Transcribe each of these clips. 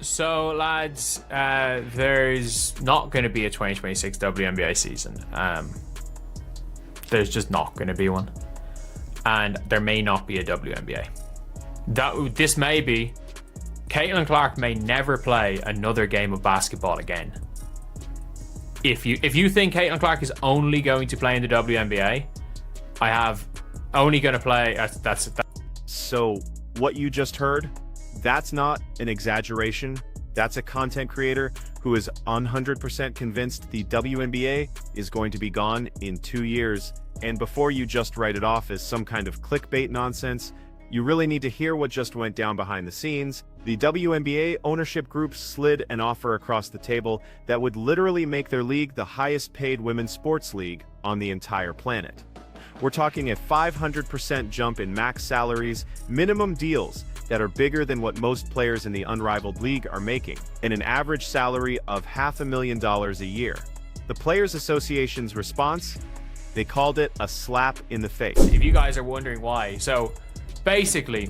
So, lads, there's not going to be a 2026 WNBA season. There's just not going to be one. And there may not be a WNBA. This may be... Caitlin Clark may never play another game of basketball again. If you think Caitlin Clark is only going to play in the WNBA, I have only going to play... That's So, what you just heard, that's not an exaggeration. That's a content creator who is 100% convinced the WNBA is going to be gone in 2 years. And before you just write it off as some kind of clickbait nonsense, you really need to hear what just went down behind the scenes. The WNBA ownership group slid an offer across the table that would literally make their league the highest paid women's sports league on the entire planet. We're talking a 500% jump in max salaries, minimum deals that are bigger than what most players in the unrivaled league are making, and an average salary of $500,000 a year. The Players Association's response? They called it a slap in the face. If you guys are wondering why, so basically,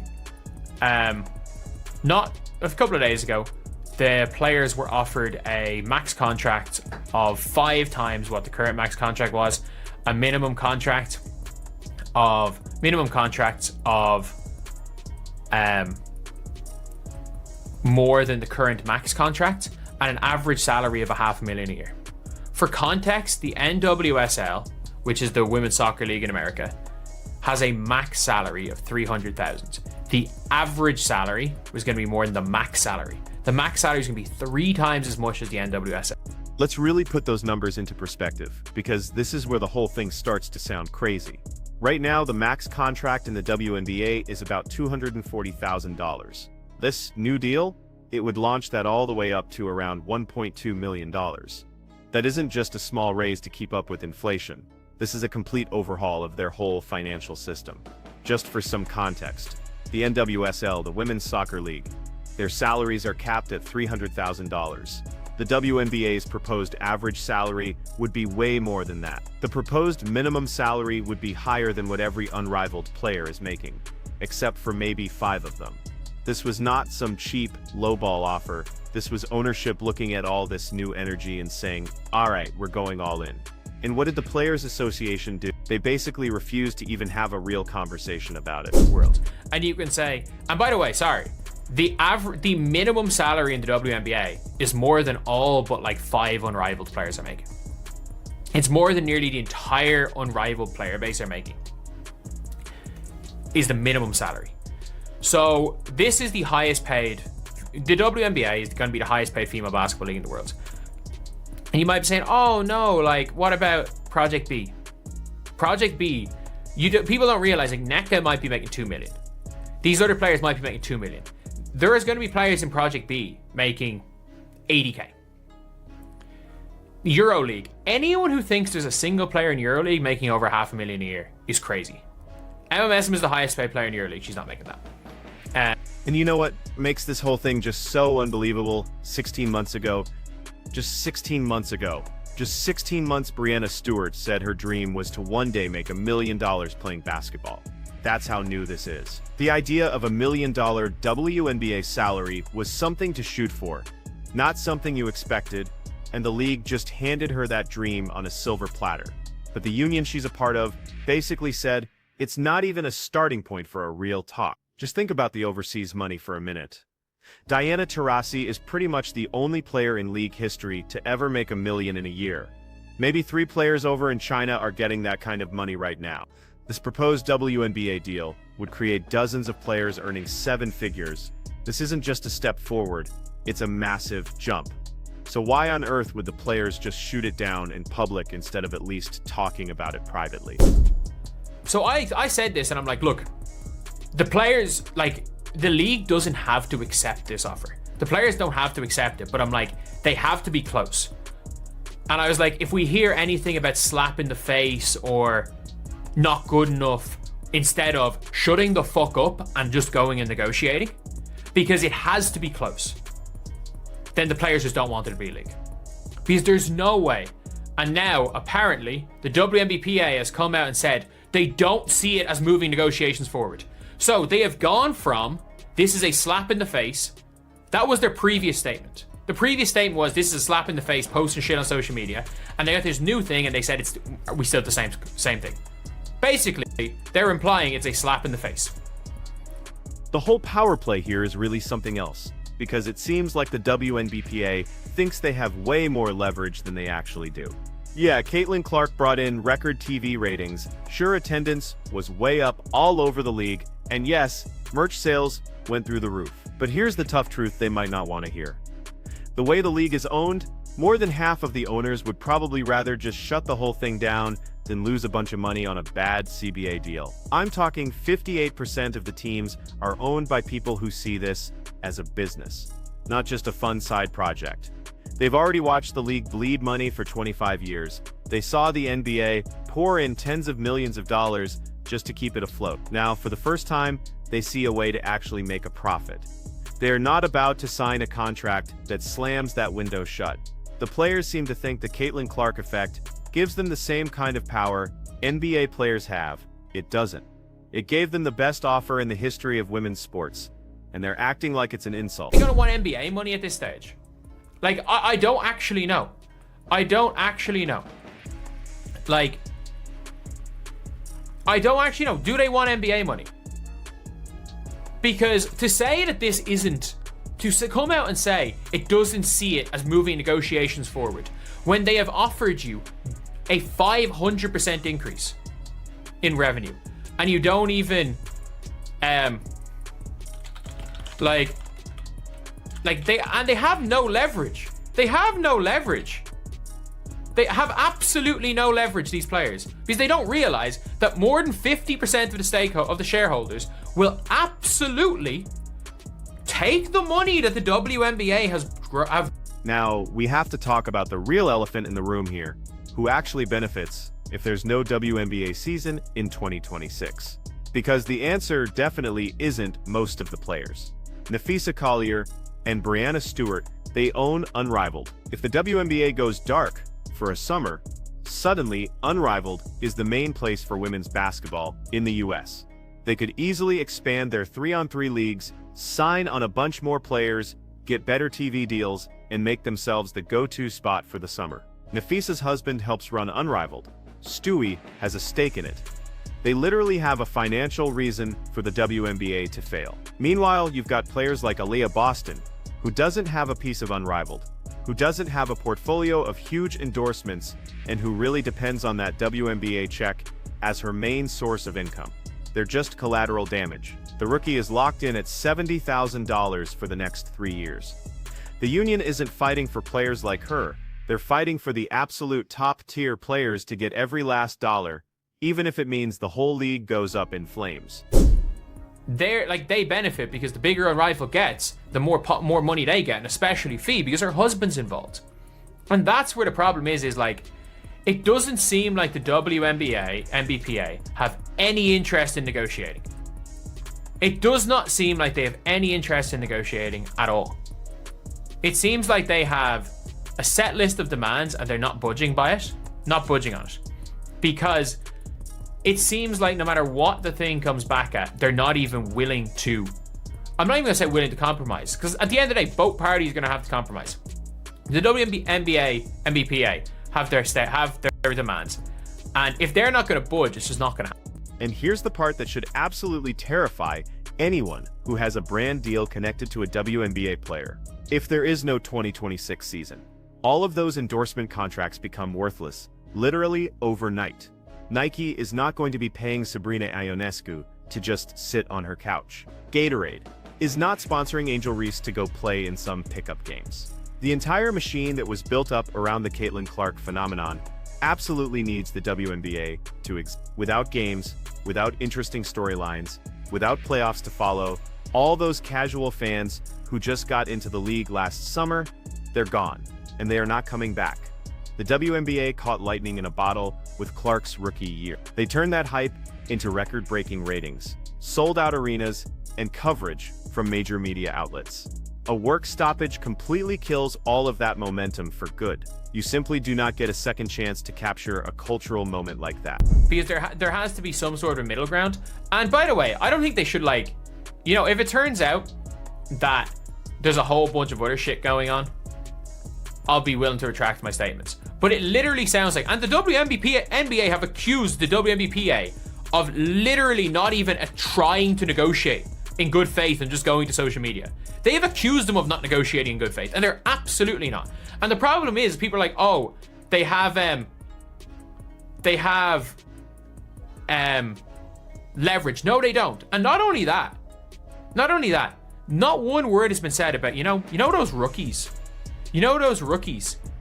not a couple of days ago, the players were offered a max contract of 5 times what the current max contract was, a minimum contracts of more than the current max contract, and an average salary of $500,000 a year. For context, the NWSL, which is the women's soccer league in America, has a max salary of $300,000. The average salary was going to be more than the max salary. The max salary is going to be 3 times as much as the NWSL. Let's really put those numbers into perspective, because this is where the whole thing starts to sound crazy. Right now, the max contract in the WNBA is about $240,000. This new deal, it would launch that all the way up to around $1.2 million. That isn't just a small raise to keep up with inflation. This is a complete overhaul of their whole financial system. Just for some context, the NWSL, the Women's Soccer League, their salaries are capped at $300,000. The WNBA's proposed average salary would be way more than that. The proposed minimum salary would be higher than what every unrivaled player is making, except for maybe 5 of them. This was not some cheap, lowball offer. This was ownership looking at all this new energy and saying, all right, we're going all in. And what did the Players Association do? They basically refused to even have a real conversation about it. World. And you can say, and by the way, sorry, the minimum salary in the WNBA is more than all but like 5 unrivaled players are making. It's more than nearly the entire unrivaled player base are making. Is the minimum salary. So this is the highest paid. The WNBA is going to be the highest paid female basketball league in the world. And you might be saying, oh no, like what about Project B? Project B, people don't realize like NECA might be making 2 million. These other players might be making 2 million. There is going to be players in Project B making 80k. EuroLeague. Anyone who thinks there's a single player in EuroLeague making over $500,000 a year is crazy. MMSM is the highest paid player in EuroLeague. She's not making that. And you know what makes this whole thing just so unbelievable? 16 months ago, just 16 months, Brianna Stewart said her dream was to one day make $1 million playing basketball. That's how new this is. The idea of $1 million WNBA salary was something to shoot for, not something you expected, and the league just handed her that dream on a silver platter. But the union she's a part of basically said, it's not even a starting point for a real talk. Just think about the overseas money for a minute. Diana Taurasi is pretty much the only player in league history to ever make $1 million in a year. Maybe 3 players over in China are getting that kind of money right now. This proposed WNBA deal would create dozens of players earning 7 figures. This isn't just a step forward, it's a massive jump. So why on earth would the players just shoot it down in public instead of at least talking about it privately? So I said this and I'm like, look, the players, like, the league doesn't have to accept this offer. The players don't have to accept it, but I'm like, they have to be close. And I was like, if we hear anything about slap in the face or not good enough, instead of shutting the fuck up and just going and negotiating, because it has to be close, then the players just don't want it to be a league. Because there's no way. And now, apparently, the WNBPA has come out and said they don't see it as moving negotiations forward. So they have gone from, this is a slap in the face, That was their previous statement. The previous statement was, this is a slap in the face, posting shit on social media. And they got this new thing and they said, we still the same thing. Basically, they're implying it's a slap in the face. The whole power play here is really something else, because it seems like the WNBPA thinks they have way more leverage than they actually do. Yeah, Caitlin Clark brought in record TV ratings, sure attendance was way up all over the league, and yes, merch sales went through the roof. But here's the tough truth they might not want to hear. The way the league is owned, more than half of the owners would probably rather just shut the whole thing down than lose a bunch of money on a bad CBA deal. I'm talking 58% of the teams are owned by people who see this as a business, not just a fun side project. They've already watched the league bleed money for 25 years. They saw the NBA pour in tens of millions of dollars just to keep it afloat. Now, for the first time, they see a way to actually make a profit. They are not about to sign a contract that slams that window shut. The players seem to think the Caitlin Clark effect gives them the same kind of power NBA players have. It doesn't. It gave them the best offer in the history of women's sports, and they're acting like it's an insult. You're gonna want NBA money at this stage? Like, I don't actually know. I don't actually know. Like, I don't actually know. Do they want NBA money? Because to say that this isn't, to come out and say it doesn't see it as moving negotiations forward, when they have offered you a 500% increase in revenue, and you don't even, they have no leverage. They have no leverage. They have absolutely no leverage, these players, because they don't realize that more than 50% of the shareholders will absolutely take the money that the WNBA have. Now, we have to talk about the real elephant in the room here, who actually benefits if there's no WNBA season in 2026. Because the answer definitely isn't most of the players. Napheesa Collier and Breanna Stewart, they own Unrivaled. If the WNBA goes dark for a summer, suddenly Unrivaled is the main place for women's basketball in the US. They could easily expand their 3-on-3 leagues, sign on a bunch more players, get better TV deals, and make themselves the go-to spot for the summer. Napheesa's husband helps run Unrivaled. Stewie has a stake in it. They literally have a financial reason for the WNBA to fail. Meanwhile, you've got players like Aaliyah Boston, who doesn't have a piece of Unrivaled, who doesn't have a portfolio of huge endorsements, and who really depends on that WNBA check as her main source of income. They're just collateral damage. The rookie is locked in at $70,000 for the next 3 years. The union isn't fighting for players like her. They're fighting for the absolute top-tier players to get every last dollar, even if it means the whole league goes up in flames. They benefit because the bigger a rival gets, the more money they get, and especially Fee, because her husband's involved. And that's where the problem is like, it doesn't seem like the WNBA have any interest in negotiating. It does not seem like they have any interest in negotiating at all. It seems like they have a set list of demands and they're not budging on it. Because it seems like no matter what the thing comes back at, they're not even willing to, I'm not even gonna say willing to compromise, because at the end of the day, both parties are gonna have to compromise. The WNBA and BPA have their demands. And if they're not gonna budge, it's just not gonna happen. And here's the part that should absolutely terrify anyone who has a brand deal connected to a WNBA player. If there is no 2026 season, all of those endorsement contracts become worthless, literally overnight. Nike is not going to be paying Sabrina Ionescu to just sit on her couch. Gatorade is not sponsoring Angel Reese to go play in some pickup games. The entire machine that was built up around the Caitlin Clark phenomenon absolutely needs the WNBA to exist. Without games, without interesting storylines, without playoffs to follow, all those casual fans who just got into the league last summer, they're gone, and they are not coming back. The WNBA caught lightning in a bottle with Clark's rookie year. They turned that hype into record-breaking ratings, sold-out arenas, and coverage from major media outlets. A work stoppage completely kills all of that momentum for good. You simply do not get a second chance to capture a cultural moment like that. Because there has to be some sort of middle ground. And by the way, I don't think they should if it turns out that there's a whole bunch of other shit going on, I'll be willing to retract my statements. But it literally sounds like, and the NBA have accused the WNBPA of literally not even trying to negotiate in good faith and just going to social media. They have accused them of not negotiating in good faith, and they're absolutely not. And the problem is, people are like, oh, they have leverage. No, they don't. And not only that, not one word has been said about, you know those rookies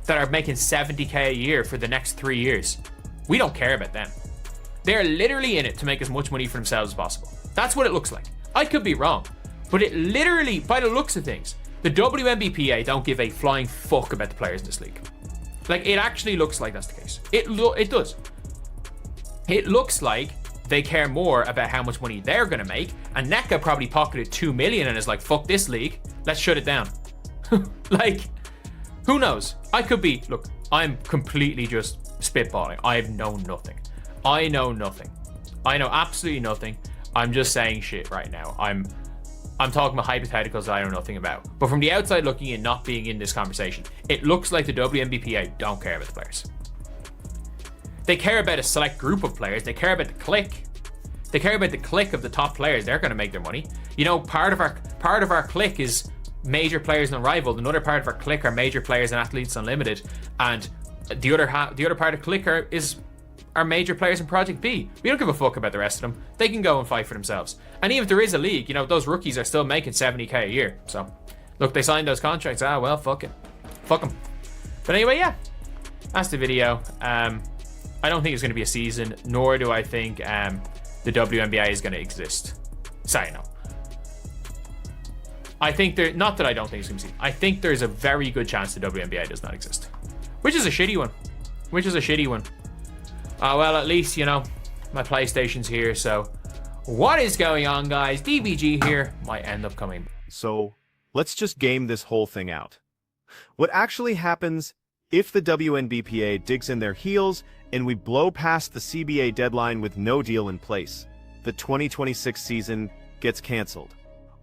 that are making 70k a year for the next 3 years. We don't care about them. They're literally in it to make as much money for themselves as possible. That's what it looks like. I could be wrong, but it literally, by the looks of things, the WNBPA don't give a flying fuck about the players in this league. Like, it actually looks like that's the case. It does. It looks like they care more about how much money they're gonna make, and NECA probably pocketed 2 million and is like, fuck this league, let's shut it down. Like, who knows? I could be, look, I'm completely just spitballing. I know nothing. I know absolutely nothing. I'm just saying shit right now. I'm talking about hypotheticals that I know nothing about. But from the outside looking in, not being in this conversation, it looks like the WNBPA don't care about the players. They care about a select group of players. They care about the clique. They care about the clique of the top players. They're going to make their money. You know, part of our clique is major players in Unrivaled. Another part of our clique are major players in Athletes Unlimited, and the other part of clique are major players in Project B. We don't give a fuck about the rest of them. They can go and fight for themselves. And even if there is a league, you know, those rookies are still making 70k a year. So, look, they signed those contracts. Ah, well, fuck it. Fuck them. But anyway, yeah, that's the video. I don't think it's going to be a season, nor do I think the WNBA is going to exist. Sorry, no. I think not that I don't think it's going to be. I think there's a very good chance the WNBA does not exist, which is a shitty one. Well, at least, you know, my PlayStation's here. So, what is going on, guys? DBG here might end up coming. So, let's just game this whole thing out. What actually happens if the WNBPA digs in their heels and we blow past the CBA deadline with no deal in place? The 2026 season gets canceled.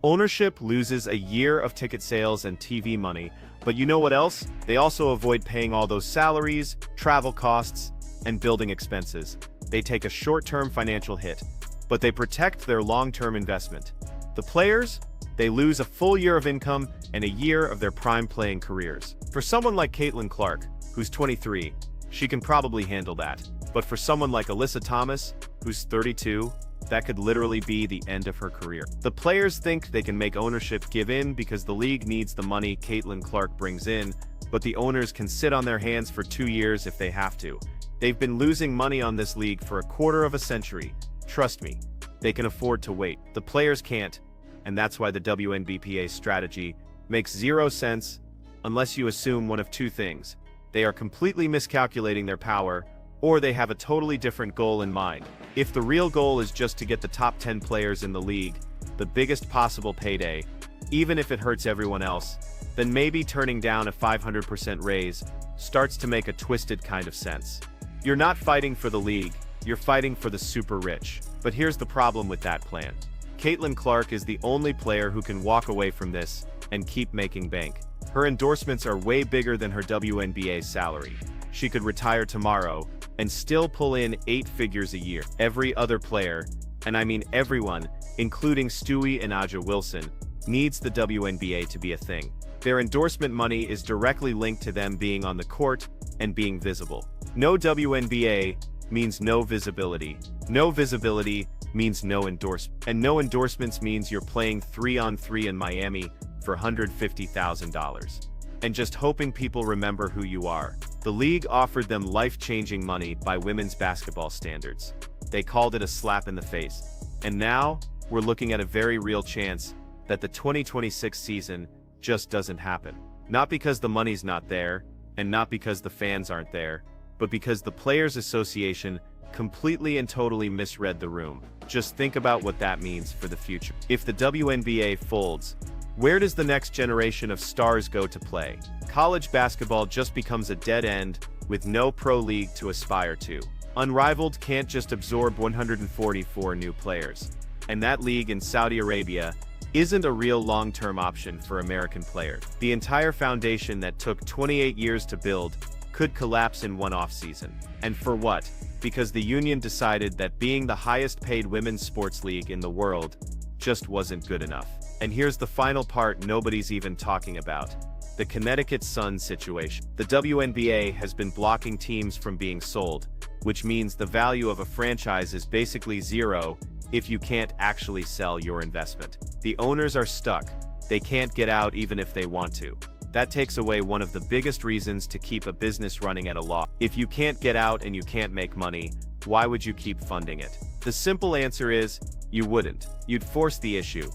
Ownership loses a year of ticket sales and TV money, but you know what else? They also avoid paying all those salaries, travel costs, and building expenses. They take a short-term financial hit, but they protect their long-term investment. The players, they lose a full year of income and a year of their prime playing careers. For someone like Caitlin Clark, who's 23, she can probably handle that. But for someone like Alyssa Thomas, who's 32, that could literally be the end of her career. The players think they can make ownership give in because the league needs the money Caitlin Clark brings in, but the owners can sit on their hands for 2 years if they have to. They've been losing money on this league for a quarter of a century. Trust me, they can afford to wait. The players can't, and that's why the WNBPA's strategy makes zero sense unless you assume one of two things. They are completely miscalculating their power, or they have a totally different goal in mind. If the real goal is just to get the top 10 players in the league, the biggest possible payday, even if it hurts everyone else, then maybe turning down a 500% raise starts to make a twisted kind of sense. You're not fighting for the league, you're fighting for the super rich. But here's the problem with that plan. Caitlin Clark is the only player who can walk away from this and keep making bank. Her endorsements are way bigger than her WNBA salary. She could retire tomorrow and still pull in 8 figures a year. Every other player, and I mean everyone, including Stewie and Aja Wilson, needs the WNBA to be a thing. Their endorsement money is directly linked to them being on the court and being visible. No WNBA means no visibility. No visibility means no endorsement. And no endorsements means you're playing 3-on-3 in Miami for $150,000. And just hoping people remember who you are. The league offered them life-changing money by women's basketball standards. They called it a slap in the face. And now, we're looking at a very real chance that the 2026 season just doesn't happen. Not because the money's not there, and not because the fans aren't there, but because the Players Association completely and totally misread the room. Just think about what that means for the future. If the WNBA folds, where does the next generation of stars go to play? College basketball just becomes a dead end with no pro league to aspire to. Unrivaled can't just absorb 144 new players. And that league in Saudi Arabia isn't a real long-term option for American players. The entire foundation that took 28 years to build could collapse in one off-season. And for what? Because the union decided that being the highest-paid women's sports league in the world just wasn't good enough. And here's the final part nobody's even talking about: the Connecticut Sun situation. The WNBA has been blocking teams from being sold, which means the value of a franchise is basically zero if you can't actually sell your investment. The owners are stuck. They can't get out even if they want to. That takes away one of the biggest reasons to keep a business running at a loss. If you can't get out and you can't make money, why would you keep funding it? The simple answer is, you wouldn't. You'd force the issue.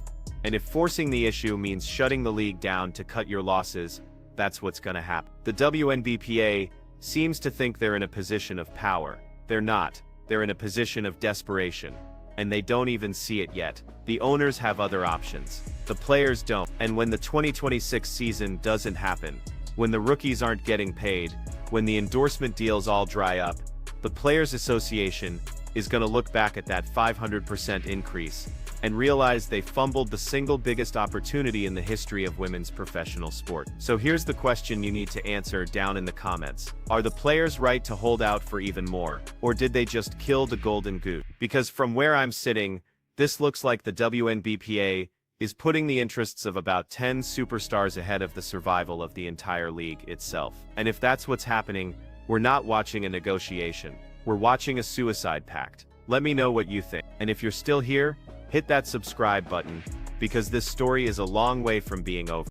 And if forcing the issue means shutting the league down to cut your losses, that's what's gonna happen. The WNBPA seems to think they're in a position of power. They're not. They're in a position of desperation. And they don't even see it yet. The owners have other options. The players don't. And when the 2026 season doesn't happen, when the rookies aren't getting paid, when the endorsement deals all dry up, the Players Association is gonna look back at that 500% increase and realize they fumbled the single biggest opportunity in the history of women's professional sport. So here's the question you need to answer down in the comments. Are the players right to hold out for even more? Or did they just kill the golden goose? Because from where I'm sitting, this looks like the WNBPA is putting the interests of about 10 superstars ahead of the survival of the entire league itself. And if that's what's happening, we're not watching a negotiation. We're watching a suicide pact. Let me know what you think. And if you're still here, hit that subscribe button, because this story is a long way from being over.